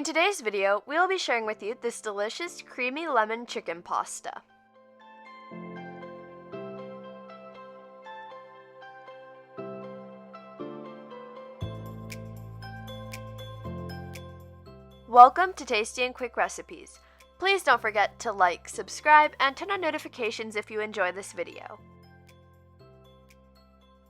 In today's video, we will be sharing with you this delicious creamy lemon chicken pasta. Welcome to Tasty and Quick Recipes. Please don't forget to like, subscribe, and turn on notifications if you enjoy this video.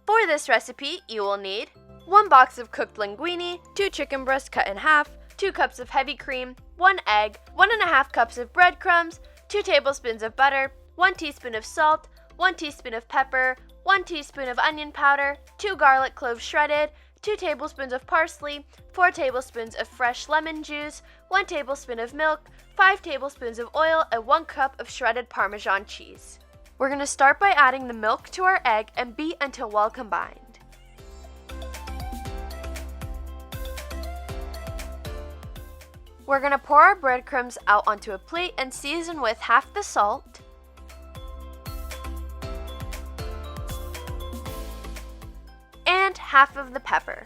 For this recipe, you will need 1 box of cooked linguine, 2 chicken breasts cut in half, 2 cups of heavy cream, 1 egg, 1.5 cups of breadcrumbs, 2 tablespoons of butter, 1 teaspoon of salt, 1 teaspoon of pepper, 1 teaspoon of onion powder, 2 garlic cloves shredded, 2 tablespoons of parsley, 4 tablespoons of fresh lemon juice, 1 tablespoon of milk, 5 tablespoons of oil, and 1 cup of shredded Parmesan cheese. We're going to start by adding the milk to our egg and beat until well combined. We're going to pour our breadcrumbs out onto a plate and season with half the salt, and half of the pepper.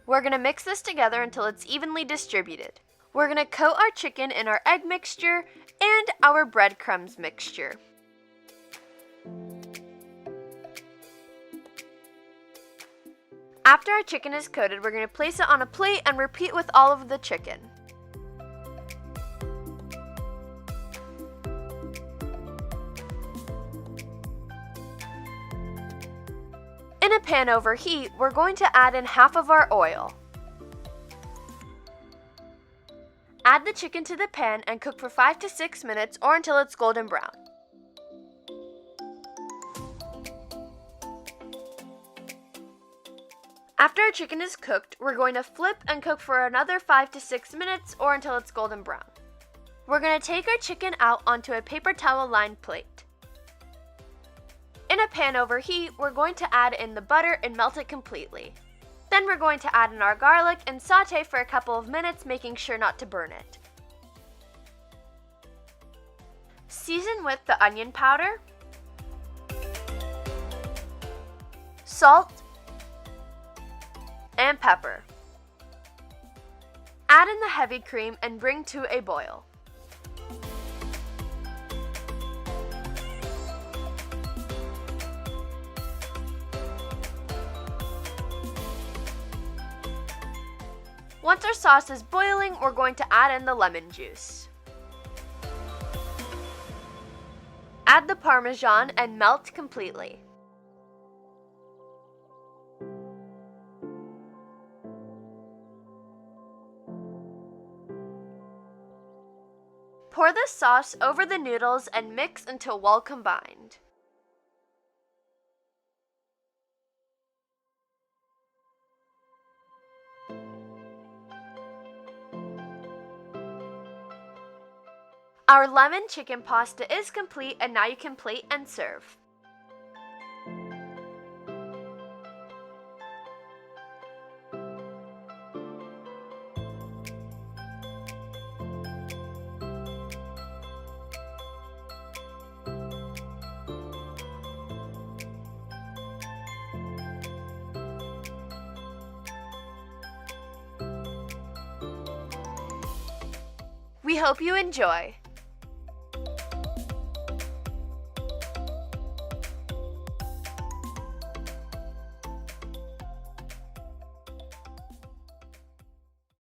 We're going to mix this together until it's evenly distributed. We're going to coat our chicken in our egg mixture and our breadcrumbs mixture. After our chicken is coated, we're going to place it on a plate and repeat with all of the chicken. In a pan over heat, we're going to add in half of our oil. Add the chicken to the pan and cook for 5 to 6 minutes or until it's golden brown. After our chicken is cooked, we're going to flip and cook for another 5 to 6 minutes or until it's golden brown. We're going to take our chicken out onto a paper towel lined plate. In a pan over heat, we're going to add in the butter and melt it completely. Then we're going to add in our garlic and saute for a couple of minutes, making sure not to burn it. Season with the onion powder, salt, and pepper. Add in the heavy cream and bring to a boil. Once our sauce is boiling, we're going to add in the lemon juice. Add the Parmesan and melt completely. Pour the sauce over the noodles and mix until well combined. Our lemon chicken pasta is complete, and now you can plate and serve. We hope you enjoy.